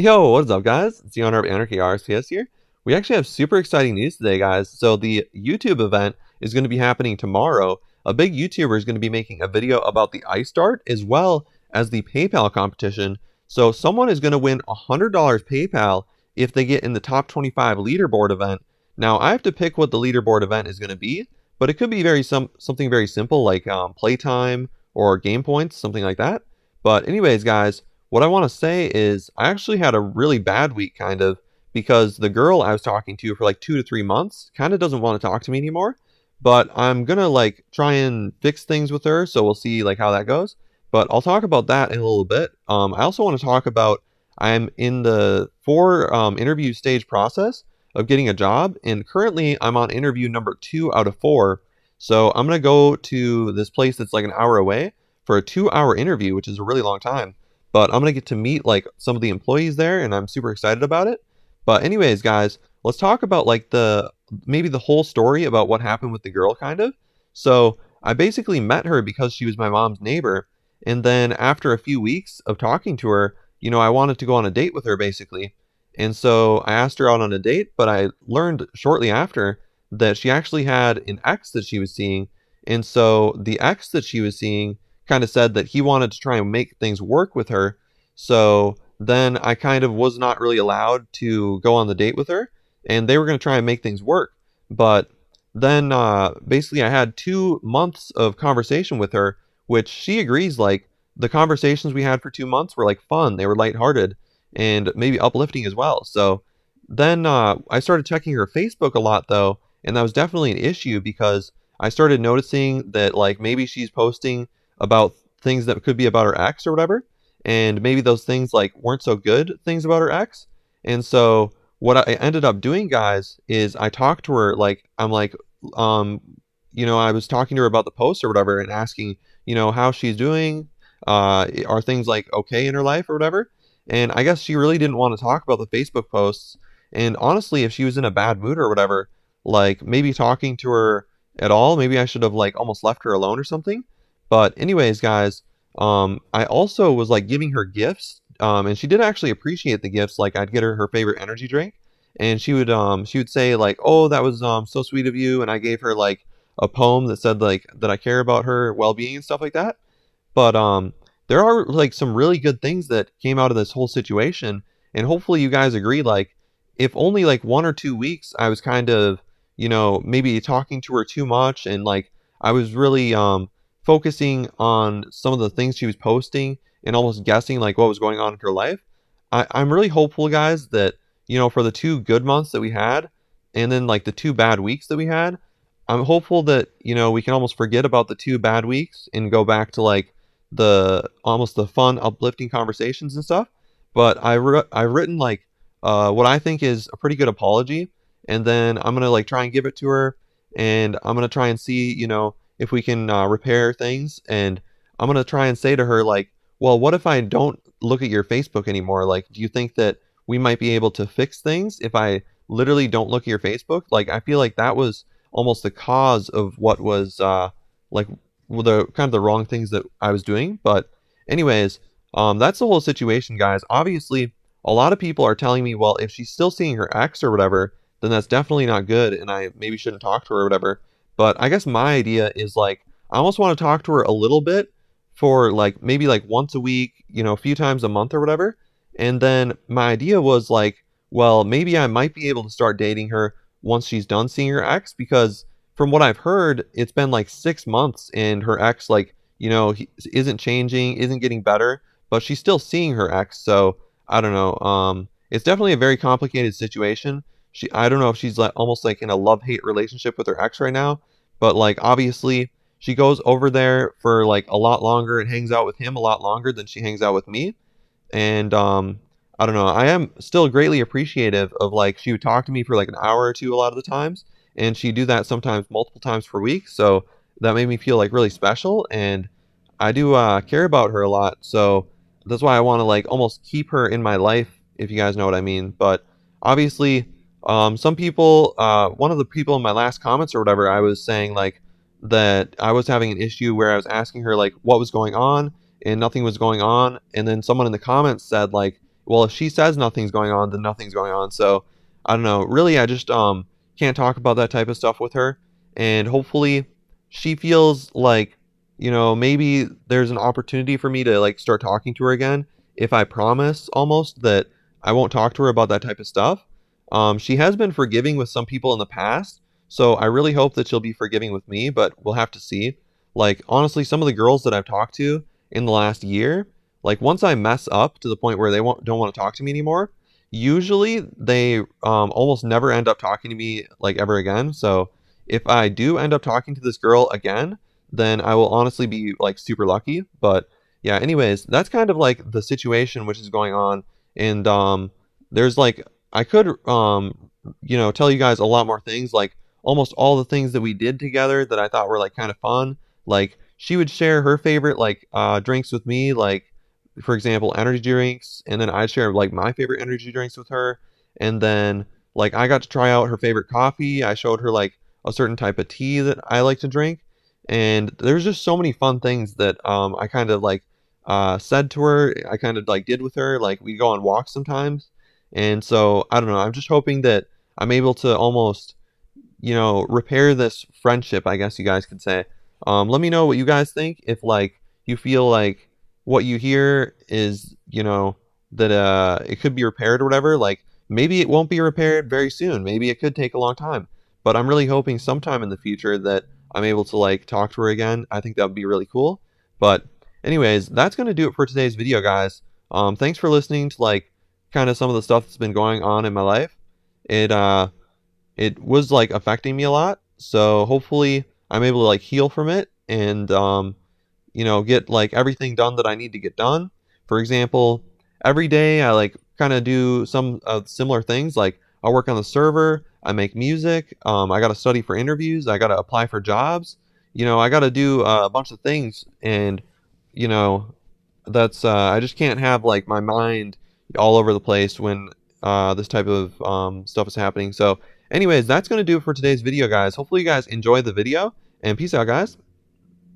Yo, what's up, guys? It's the owner of Anarchy RSPS here. We actually have super exciting news today, guys. So the YouTube event is going to be happening tomorrow. A big YouTuber is going to be making a video about the Ice Dart as well as the PayPal competition. So someone is going to win $100 PayPal if they get in the top 25 leaderboard event. Now I have to pick what the leaderboard event is going to be, but it could be something very simple like playtime or game points, something like that. But anyways, guys. What I want to say is I actually had a really bad week, kind of, because the girl I was talking to for like 2 to 3 months kind of doesn't want to talk to me anymore. But I'm gonna like try and fix things with her, so we'll see like how that goes. But I'll talk about that in a little bit. I also want to talk about I'm in the four interview stage process of getting a job, and currently I'm on interview number 2 out of 4. So I'm gonna go to this place that's like an hour away for a 2 hour interview, which is a really long time, but I'm gonna get to meet like some of the employees there, and I'm super excited about it. But anyways, guys, let's talk about like the maybe the whole story about what happened with the girl, kind of. So I basically met her because she was my mom's neighbor, and then after a few weeks of talking to her, I wanted to go on a date with her basically, and so I asked her out on a date. But I learned shortly after that she actually had an ex that she was seeing, and so the ex that she was seeing kind of said that he wanted to try and make things work with her. So then I kind of was not really allowed to go on the date with her, and they were going to try and make things work. But then basically, I had 2 months of conversation with her, which she agrees like the conversations we had for 2 months were like fun, they were lighthearted, and maybe uplifting as well. So then I started checking her Facebook a lot though, and that was definitely an issue because I started noticing that like maybe she's posting about things that could be about her ex or whatever, and maybe those things like weren't so good things about her ex. And so what I ended up doing, guys, is I talked to her like I'm like um I was talking to her about the post or whatever and asking how she's doing, are things like okay in her life or whatever. And I guess she really didn't want to talk about the Facebook posts. And honestly, if she was in a bad mood or whatever, like maybe talking to her at all, maybe I should have like almost left her alone or something. But anyways, guys, I also was like giving her gifts, and she did actually appreciate the gifts. Like I'd get her her favorite energy drink, and she would say like, "Oh, that was so sweet of you," and I gave her like a poem that said like that I care about her well-being and stuff like that. But there are like some really good things that came out of this whole situation, and hopefully you guys agree. Like, if only like 1 or 2 weeks, I was kind of maybe talking to her too much, and like I was really focusing on some of the things she was posting and almost guessing like what was going on in her life. I'm really hopeful, guys, that for the 2 good months that we had, and then like the 2 bad weeks that we had, I'm hopeful that we can almost forget about the 2 bad weeks and go back to like the almost the fun, uplifting conversations and stuff. But I've written like what I think is a pretty good apology, and then I'm gonna like try and give it to her, and I'm gonna try and see if we can repair things, and I'm gonna try and say to her like, well, what if I don't look at your Facebook anymore? Like, do you think that we might be able to fix things if I literally don't look at your Facebook? Like, I feel like that was almost the cause of what was like the kind of the wrong things that I was doing. But anyways, that's the whole situation, guys. Obviously, a lot of people are telling me, well, if she's still seeing her ex or whatever, then that's definitely not good, and I maybe shouldn't talk to her or whatever. But I guess my idea is like I almost want to talk to her a little bit for like maybe like once a week, a few times a month or whatever. And then my idea was like, well, maybe I might be able to start dating her once she's done seeing her ex, because from what I've heard, it's been like 6 months and her ex like, he isn't changing, isn't getting better, but she's still seeing her ex. So I don't know. It's definitely a very complicated situation. I don't know if she's like almost like in a love-hate relationship with her ex right now, but like obviously she goes over there for like a lot longer and hangs out with him a lot longer than she hangs out with me. And I don't know, I am still greatly appreciative of like she would talk to me for like an hour or two a lot of the times, and she'd do that sometimes multiple times per week. So that made me feel like really special, and I do care about her a lot. So that's why I want to like almost keep her in my life, if you guys know what I mean. But obviously, some people, one of the people in my last comments or whatever, I was saying like that I was having an issue where I was asking her like what was going on and nothing was going on, and then someone in the comments said like well, if she says nothing's going on, then nothing's going on. So I don't know. Really, I just can't talk about that type of stuff with her. And hopefully, she feels like, maybe there's an opportunity for me to like start talking to her again if I promise almost that I won't talk to her about that type of stuff. She has been forgiving with some people in the past, so I really hope that she'll be forgiving with me, but we'll have to see. Like, honestly, some of the girls that I've talked to in the last year, like, once I mess up to the point where they don't want to talk to me anymore, usually they almost never end up talking to me, like, ever again. So if I do end up talking to this girl again, then I will honestly be, like, super lucky. But yeah, anyways, that's kind of like the situation which is going on. And there's like, I could, tell you guys a lot more things, like almost all the things that we did together that I thought were like kind of fun. Like she would share her favorite like drinks with me, like for example, energy drinks, and then I'd share like my favorite energy drinks with her. And then like I got to try out her favorite coffee. I showed her like a certain type of tea that I like to drink. And there's just so many fun things that I kind of like said to her. I kind of like did with her. Like we go on walks sometimes. And so I don't know. I'm just hoping that I'm able to almost, repair this friendship, I guess you guys could say. Let me know what you guys think. If like you feel like what you hear is, that it could be repaired or whatever. Like maybe it won't be repaired very soon. Maybe it could take a long time. But I'm really hoping sometime in the future that I'm able to like talk to her again. I think that would be really cool. But anyways, that's gonna do it for today's video, guys. Thanks for listening to like kind of some of the stuff that's been going on in my life. It was like affecting me a lot. So hopefully I'm able to like heal from it and get like everything done that I need to get done. For example, every day I like kind of do some similar things. Like I work on the server, I make music, I got to study for interviews, I got to apply for jobs. I got to do a bunch of things, and you know, that's I just can't have like my mind all over the place when this type of stuff is happening. So anyways, that's going to do it for today's video, guys. Hopefully you guys enjoyed the video, and peace out, guys.